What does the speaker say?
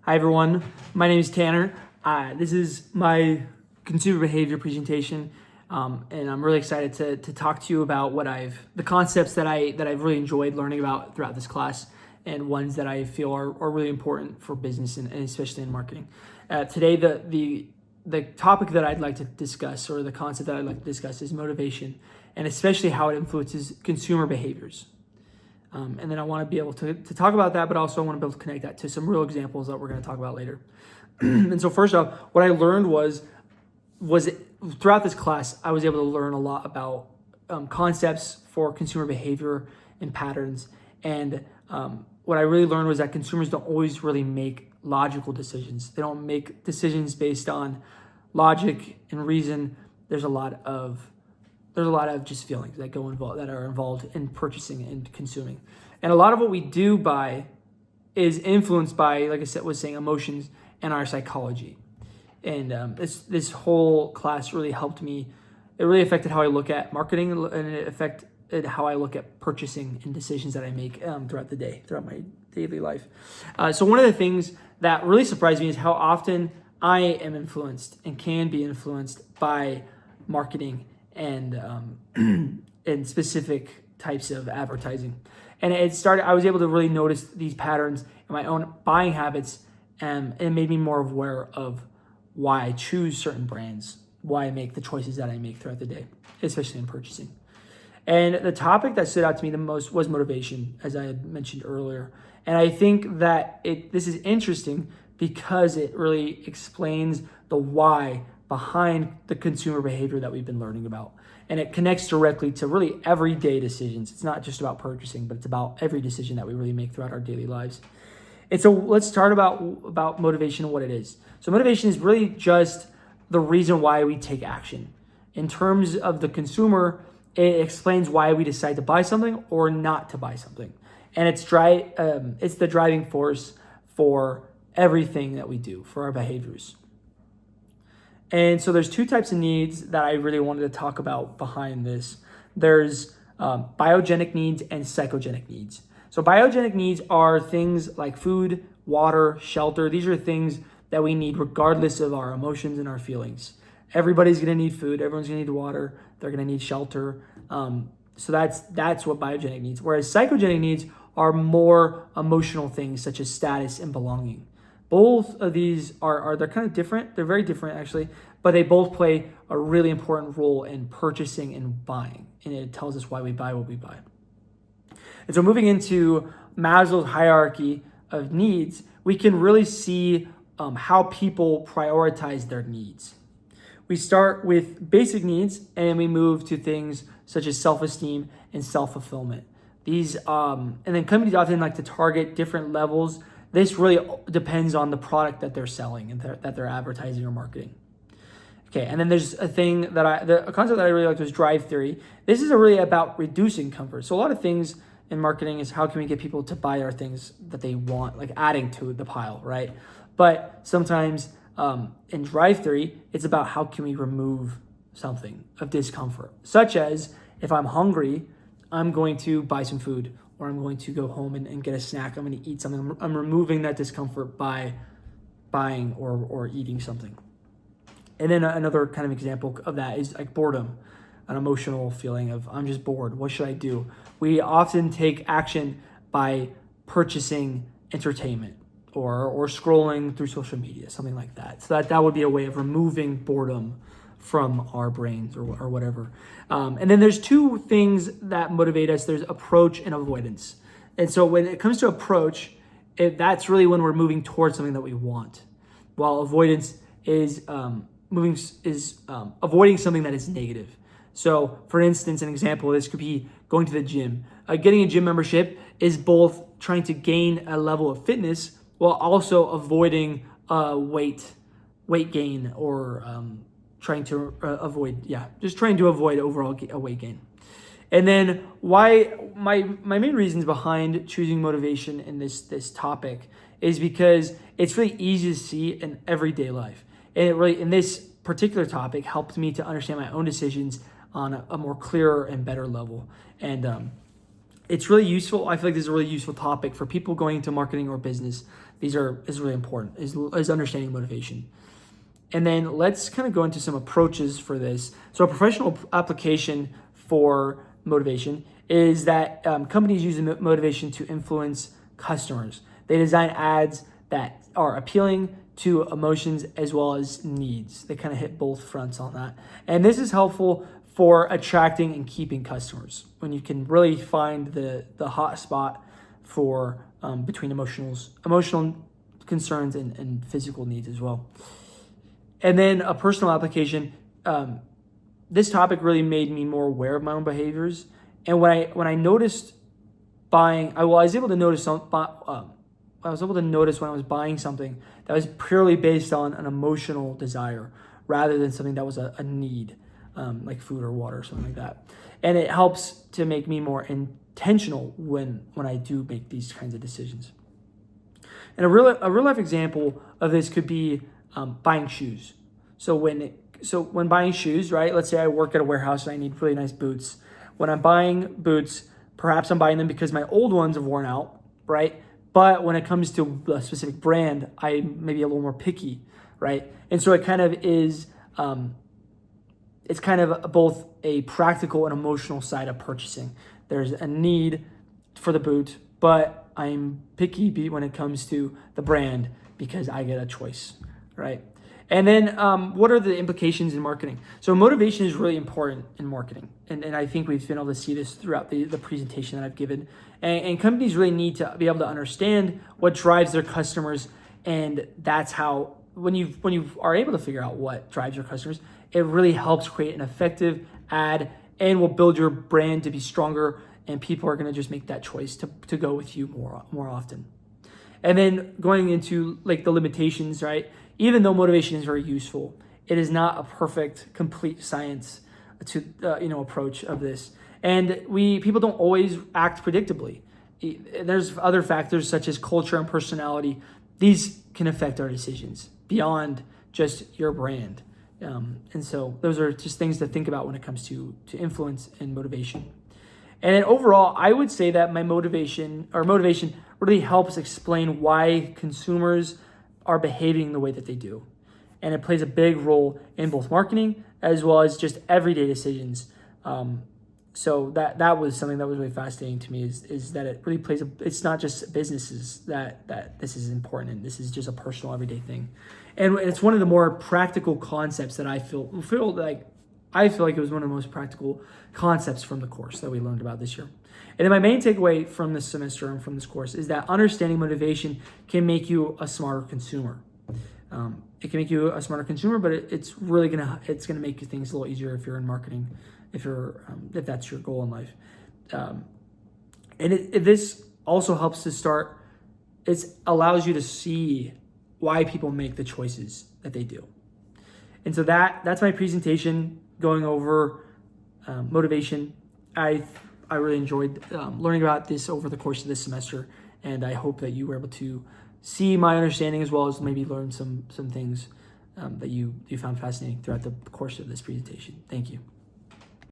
Hi everyone, my name is Tanner. This is my consumer behavior presentation, and I'm really excited to talk to you about the concepts that I've really enjoyed learning about throughout this class, and ones that I feel are really important for business and especially in marketing. Today, the topic that I'd like to discuss, or the concept that I'd like to discuss, is motivation, and especially how it influences consumer behaviors. And then I want to be able to talk about that, but also I want to be able to connect that to some real examples that we're going to talk about later. And so first off, what I learned was throughout this class, I was able to learn a lot about concepts for consumer behavior and patterns. And what I really learned was that consumers don't always really make logical decisions. They don't make decisions based on logic and reason. There's a lot of just feelings that are involved in purchasing and consuming. And a lot of what we do buy is influenced by, like I said, emotions and our psychology. And this whole class really helped me. It really affected how I look at marketing, and it affected how I look at purchasing and decisions that I make throughout my daily life. So one of the things that really surprised me is how often I am influenced and can be influenced by marketing and specific types of advertising. And I was able to really notice these patterns in my own buying habits, and it made me more aware of why I choose certain brands, why I make the choices that I make throughout the day, especially in purchasing. And the topic that stood out to me the most was motivation, as I had mentioned earlier. And I think that this is interesting because it really explains the why behind the consumer behavior that we've been learning about. And it connects directly to really everyday decisions. It's not just about purchasing, but it's about every decision that we really make throughout our daily lives. And so let's start about motivation and what it is. So motivation is really just the reason why we take action. In terms of the consumer, it explains why we decide to buy something or not to buy something. And it's the driving force for everything that we do, for our behaviors. And so there's two types of needs that I really wanted to talk about behind this. There's biogenic needs and psychogenic needs. So biogenic needs are things like food, water, shelter. These are things that we need regardless of our emotions and our feelings. Everybody's going to need food. Everyone's going to need water. They're going to need shelter. So that's what biogenic needs. Whereas psychogenic needs are more emotional things such as status and belonging. Both of these they're kind of different. They're very different actually, but they both play a really important role in purchasing and buying. And it tells us why we buy what we buy. And so moving into Maslow's hierarchy of needs, we can really see how people prioritize their needs. We start with basic needs and we move to things such as self-esteem and self-fulfillment. These and then companies often like to target different levels. This really depends on the product that they're selling and that they're advertising or marketing. Okay, and then there's a concept that I really liked was drive theory. This is really about reducing comfort. So a lot of things in marketing is how can we get people to buy our things that they want, like adding to the pile, right? But sometimes in drive theory, it's about how can we remove something of discomfort, such as if I'm hungry, I'm going to buy some food, or I'm going to go home and get a snack. I'm going to eat something. I'm removing that discomfort by buying or eating something. And then another kind of example of that is like boredom, an emotional feeling of I'm just bored. What should I do? We often take action by purchasing entertainment or scrolling through social media, something like that. So that would be a way of removing boredom from our brains or whatever. And then there's two things that motivate us. There's approach and avoidance. And so when it comes to approach, that's really when we're moving towards something that we want, while avoidance is avoiding something that is negative. So for instance, an example of this could be going to the gym. Getting a gym membership is both trying to gain a level of fitness while also avoiding weight gain or trying to avoid overall weight gain. And then why my main reasons behind choosing motivation in this topic is because it's really easy to see in everyday life. And it really, in this particular topic, helped me to understand my own decisions on a more clearer and better level. And it's really useful. I feel like this is a really useful topic for people going into marketing or business. Is really important, is understanding motivation. And then let's kind of go into some approaches for this. So a professional application for motivation is that companies use motivation to influence customers. They design ads that are appealing to emotions as well as needs. They kind of hit both fronts on that. And this is helpful for attracting and keeping customers when you can really find the hot spot for between emotional concerns and physical needs as well. And then a personal application. This topic really made me more aware of my own behaviors. And when I noticed buying, I was able to notice when I was buying something that was purely based on an emotional desire rather than something that was a need, like food or water or something like that. And it helps to make me more intentional when I do make these kinds of decisions. And a real life example of this could be buying shoes. So when buying shoes, right? Let's say I work at a warehouse and I need really nice boots. When I'm buying boots, perhaps I'm buying them because my old ones have worn out, right? But when it comes to a specific brand, I may be a little more picky, right? And so it kind of is, it's kind of both a practical and emotional side of purchasing. There's a need for the boot, but I'm picky when it comes to the brand because I get a choice, right? And then what are the implications in marketing? So motivation is really important in marketing. And I think we've been able to see this throughout the presentation that I've given. And companies really need to be able to understand what drives their customers. And that's how, when you are able to figure out what drives your customers, it really helps create an effective ad and will build your brand to be stronger. And people are going to just make that choice to go with you more often. And then going into like the limitations, right? Even though motivation is very useful, it is not a perfect, complete science to approach of this. And people don't always act predictably. There's other factors such as culture and personality. These can affect our decisions beyond just your brand. And so those are just things to think about when it comes to influence and motivation. And then overall, I would say that motivation really helps explain why consumers are behaving the way that they do. And it plays a big role in both marketing as well as just everyday decisions. So that was something that was really fascinating to me is that it really plays it's not just businesses that this is important and this is just a personal everyday thing. And it's one of the more practical concepts that I feel like it was one of the most practical concepts from the course that we learned about this year. And then my main takeaway from this semester and from this course is that understanding motivation can make you a smarter consumer. It can make you a smarter consumer, but it's really gonna make things a little easier if you're in marketing, if that's your goal in life. And this also helps to start. It allows you to see why people make the choices that they do. And so that's my presentation going over motivation. I really enjoyed learning about this over the course of this semester, and I hope that you were able to see my understanding as well as maybe learn some things that you found fascinating throughout the course of this presentation. Thank you.